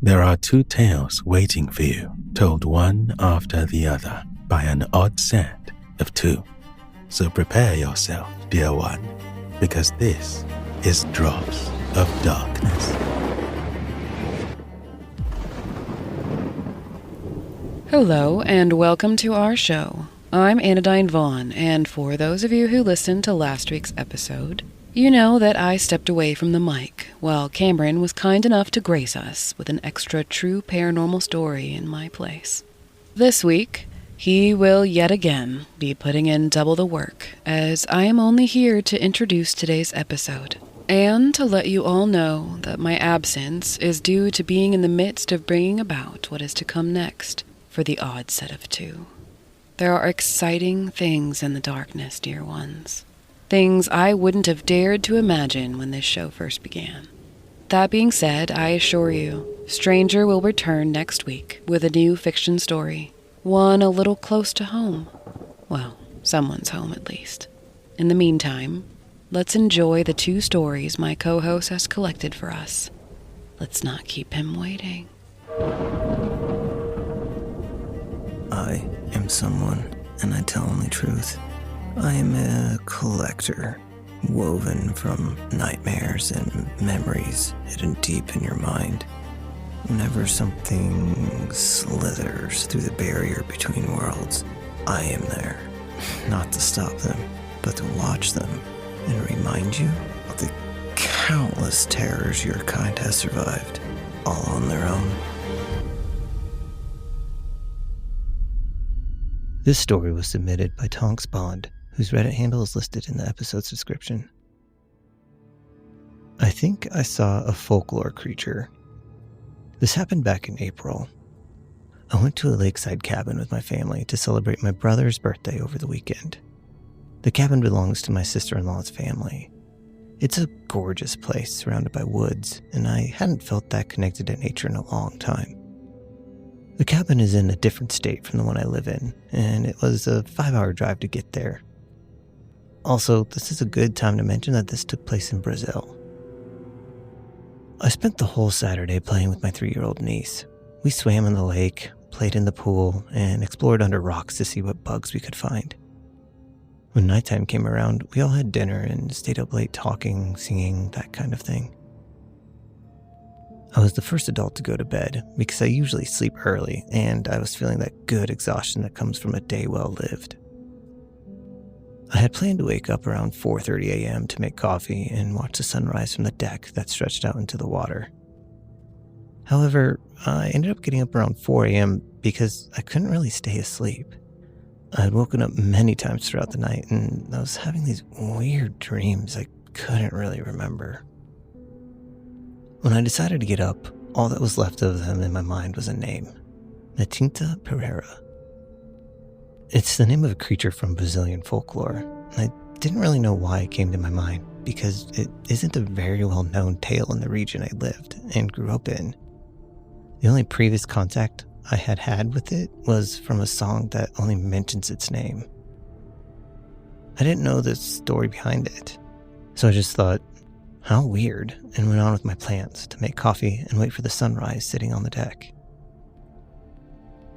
There are two tales waiting for you, told one after the other by an odd set of two. So prepare yourself, dear one, because this is Drops of Darkness. Hello, and welcome to our show. I'm Anodyne Vaughn, and for those of you who listened to last week's episode, you know that I stepped away from the mic while Cameron was kind enough to grace us with an extra true paranormal story in my place. This week, he will yet again be putting in double the work, as I am only here to introduce today's episode, and to let you all know that my absence is due to being in the midst of bringing about what is to come next for the odd set of two. There are exciting things in the darkness, dear ones. Things I wouldn't have dared to imagine when this show first began. That being said, I assure you, Stranger will return next week with a new fiction story. One a little close to home. Well, someone's home at least. In the meantime, let's enjoy the two stories my co-host has collected for us. Let's not keep him waiting. I am someone, and I tell only truth. I am a collector, woven from nightmares and memories hidden deep in your mind. Whenever something slithers through the barrier between worlds, I am there, not to stop them, but to watch them and remind you of the countless terrors your kind has survived, all on their own. This story was submitted by Tonks Bond, whose Reddit handle is listed in the episode's description. I think I saw a folklore creature. This happened back in April. I went to a lakeside cabin with my family to celebrate my brother's birthday over the weekend. The cabin belongs to my sister-in-law's family. It's a gorgeous place surrounded by woods, and I hadn't felt that connected to nature in a long time. The cabin is in a different state from the one I live in, and it was a 5-hour drive to get there. Also, this is a good time to mention that this took place in Brazil. I spent the whole Saturday playing with my 3-year-old niece. We swam in the lake, played in the pool, and explored under rocks to see what bugs we could find. When nighttime came around, we all had dinner and stayed up late talking, singing, that kind of thing. I was the first adult to go to bed because I usually sleep early, and I was feeling that good exhaustion that comes from a day well lived. I had planned to wake up around 4:30 a.m. to make coffee and watch the sunrise from the deck that stretched out into the water. However, I ended up getting up around 4 a.m. because I couldn't really stay asleep. I had woken up many times throughout the night, and I was having these weird dreams I couldn't really remember. When I decided to get up, all that was left of them in my mind was a name, Matinta Pereira. It's the name of a creature from Brazilian folklore. I didn't really know why it came to my mind, because it isn't a very well-known tale in the region I lived and grew up in. The only previous contact I had had with it was from a song that only mentions its name. I didn't know the story behind it, so I just thought, how weird, and went on with my plans to make coffee and wait for the sunrise sitting on the deck.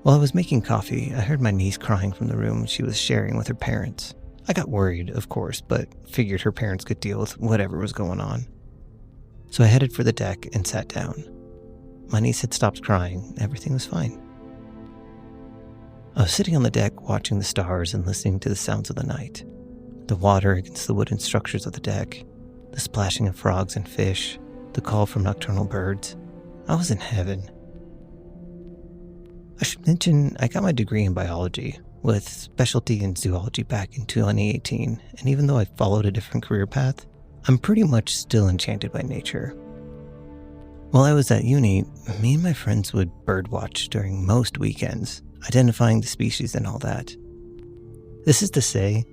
While I was making coffee, I heard my niece crying from the room she was sharing with her parents. I got worried, of course, but figured her parents could deal with whatever was going on. So I headed for the deck and sat down. My niece had stopped crying, everything was fine. I was sitting on the deck watching the stars and listening to the sounds of the night. The water against the wooden structures of the deck, the splashing of frogs and fish, the call from nocturnal birds. I was in heaven. I should mention I got my degree in biology, with specialty in zoology back in 2018, and even though I followed a different career path, I'm pretty much still enchanted by nature. While I was at uni, me and my friends would birdwatch during most weekends, identifying the species and all that. This is to say,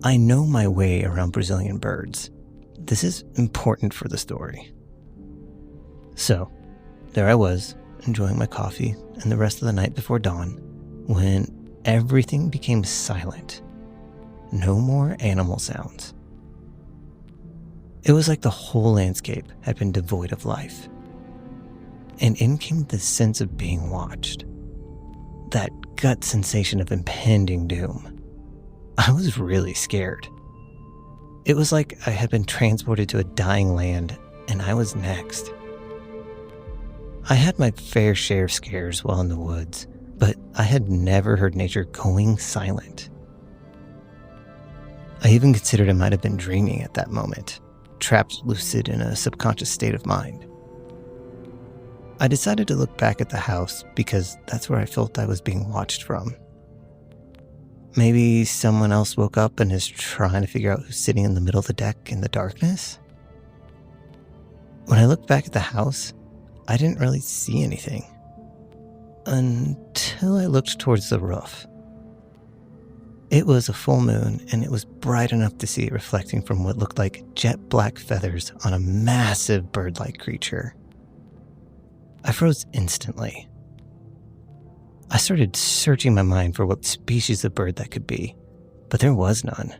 I know my way around Brazilian birds. This is important for the story. So, there I was, enjoying my coffee and the rest of the night before dawn, when everything became silent. No more animal sounds. It was like the whole landscape had been devoid of life. and in came the sense of being watched. That gut sensation of impending doom. I was really scared. It was like I had been transported to a dying land, and I was next. I had my fair share of scares while in the woods, but I had never heard nature going silent. I even considered I might have been dreaming at that moment, trapped lucid in a subconscious state of mind. I decided to look back at the house because that's where I felt I was being watched from. Maybe someone else woke up and is trying to figure out who's sitting in the middle of the deck in the darkness? When I looked back at the house, I didn't really see anything. Until I looked towards the roof. It was a full moon, and it was bright enough to see it reflecting from what looked like jet black feathers on a massive bird-like creature. I froze instantly. I started searching my mind for what species of bird that could be, but there was none.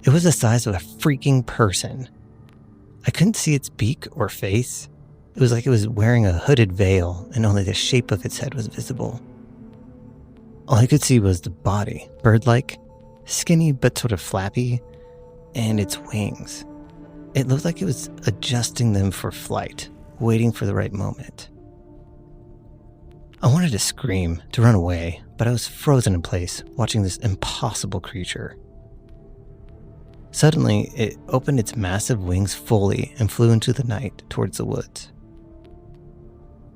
It was the size of a freaking person. I couldn't see its beak or face. It was like it was wearing a hooded veil, and only the shape of its head was visible. All I could see was the body, bird-like, skinny but sort of flappy, and its wings. It looked like it was adjusting them for flight, waiting for the right moment. I wanted to scream, to run away, but I was frozen in place, watching this impossible creature. Suddenly, it opened its massive wings fully and flew into the night towards the woods.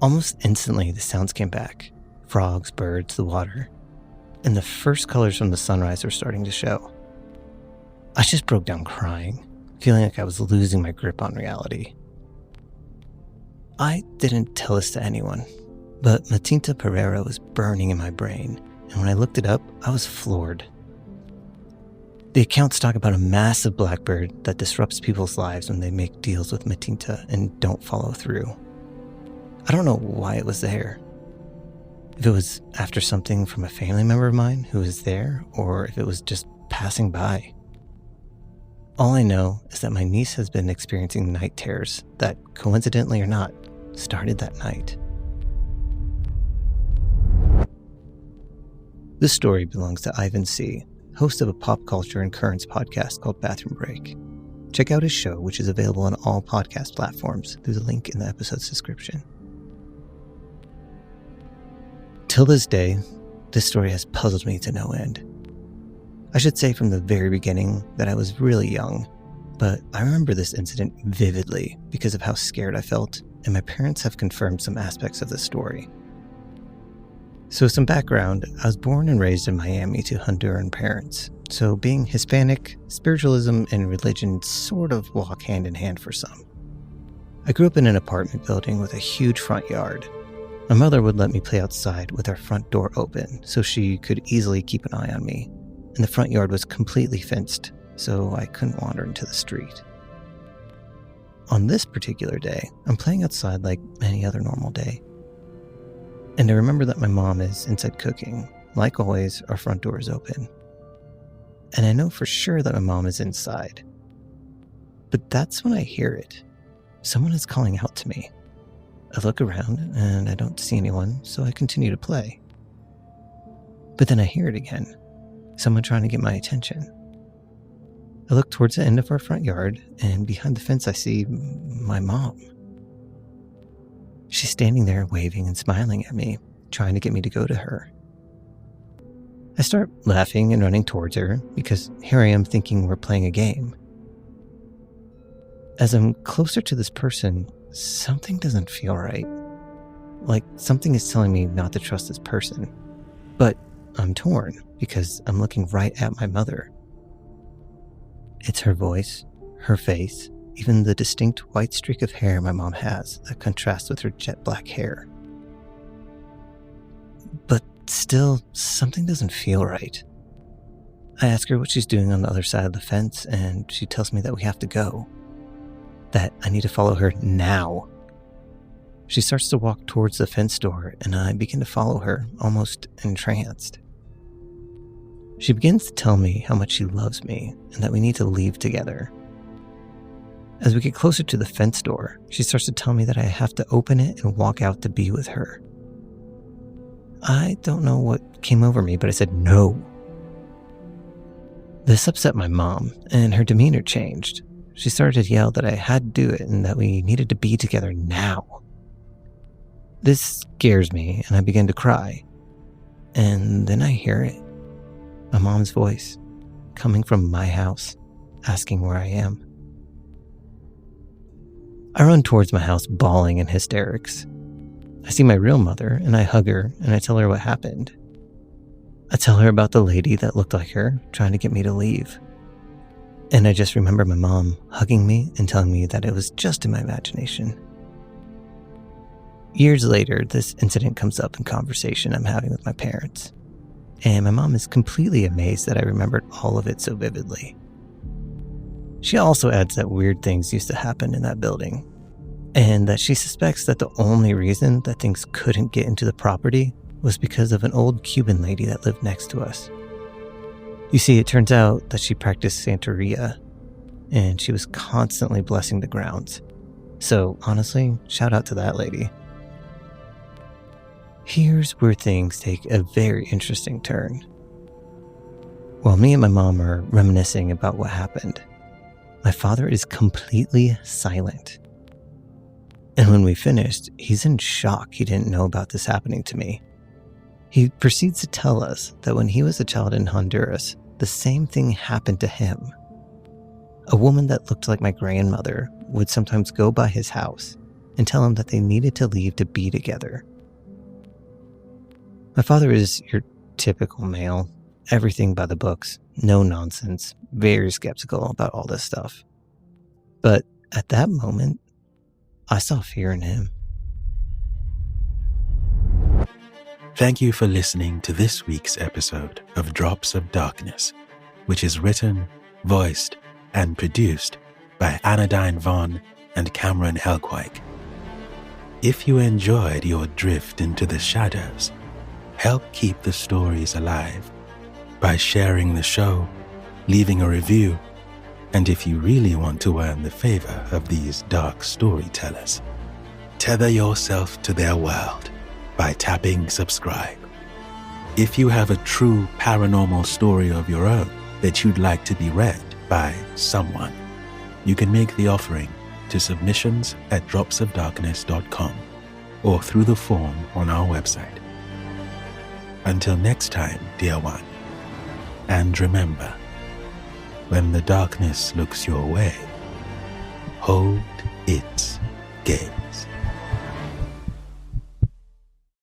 Almost instantly, the sounds came back. Frogs, birds, the water. And the first colors from the sunrise were starting to show. I just broke down crying, feeling like I was losing my grip on reality. I didn't tell this to anyone, but Matinta Pereira was burning in my brain, and when I looked it up, I was floored. The accounts talk about a massive blackbird that disrupts people's lives when they make deals with Matinta and don't follow through. I don't know why it was there. If it was after something from a family member of mine who was there, or if it was just passing by. All I know is that my niece has been experiencing night terrors that, coincidentally or not, started that night. This story belongs to Ivan C., host of a pop culture and currents podcast called Bathroom Break. Check out his show, which is available on all podcast platforms through the link in the episode's description. Till this day, this story has puzzled me to no end. I should say from the very beginning that I was really young, but I remember this incident vividly because of how scared I felt, and my parents have confirmed some aspects of the story. So some background, I was born and raised in Miami to Honduran parents, so being Hispanic, spiritualism and religion sort of walk hand in hand for some. I grew up in an apartment building with a huge front yard. My mother would let me play outside with our front door open so she could easily keep an eye on me, and the front yard was completely fenced, so I couldn't wander into the street. On this particular day, I'm playing outside like any other normal day. And I remember that my mom is inside cooking. Like always, our front door is open. And I know for sure that my mom is inside. But that's when I hear it. Someone is calling out to me. I look around and I don't see anyone, so I continue to play. But then I hear it again. Someone trying to get my attention. I look towards the end of our front yard, and behind the fence I see my mom. She's standing there waving and smiling at me, trying to get me to go to her. I start laughing and running towards her because here I am thinking we're playing a game. As I'm closer to this person, something doesn't feel right. Like something is telling me not to trust this person. But I'm torn because I'm looking right at my mother. It's her voice, her face, even the distinct white streak of hair my mom has that contrasts with her jet black hair. But still, something doesn't feel right. I ask her what she's doing on the other side of the fence, and she tells me that we have to go. That I need to follow her now. She starts to walk towards the fence door, and I begin to follow her, almost entranced. She begins to tell me how much she loves me and that we need to leave together. As we get closer to the fence door, she starts to tell me that I have to open it and walk out to be with her. I don't know what came over me, but I said no. This upset my mom, and her demeanor changed. She started to yell that I had to do it and that we needed to be together now. This scares me, and I begin to cry. And then I hear it. My mom's voice, coming from my house, asking where I am. I run towards my house bawling in hysterics. I see my real mother, and I hug her, and I tell her what happened. I tell her about the lady that looked like her, trying to get me to leave. And I just remember my mom hugging me and telling me that it was just in my imagination. Years later, this incident comes up in conversation I'm having with my parents, and my mom is completely amazed that I remembered all of it so vividly. She also adds that weird things used to happen in that building, and that she suspects that the only reason that things couldn't get into the property was because of an old Cuban lady that lived next to us. You see, it turns out that she practiced Santeria, and she was constantly blessing the grounds. So honestly, shout out to that lady. Here's where things take a very interesting turn. While me and my mom are reminiscing about what happened, my father is completely silent. And when we finished, he's in shock he didn't know about this happening to me. He proceeds to tell us that when he was a child in Honduras, the same thing happened to him. A woman that looked like my grandmother would sometimes go by his house and tell him that they needed to leave to be together. My father is your typical male, everything by the books, no nonsense, very skeptical about all this stuff. But at that moment, I saw fear in him. Thank you for listening to this week's episode of Drops of Darkness, which is written, voiced, and produced by Anodyne Vaughn and Cameron Helkuik. If you enjoyed your drift into the shadows, help keep the stories alive by sharing the show, leaving a review, and if you really want to earn the favor of these dark storytellers, tether yourself to their world by tapping subscribe. If you have a true paranormal story of your own that you'd like to be read by someone, you can make the offering to submissions@dropsofdarkness.com or through the form on our website. Until next time, dear one, and remember, when the darkness looks your way, hold its gate.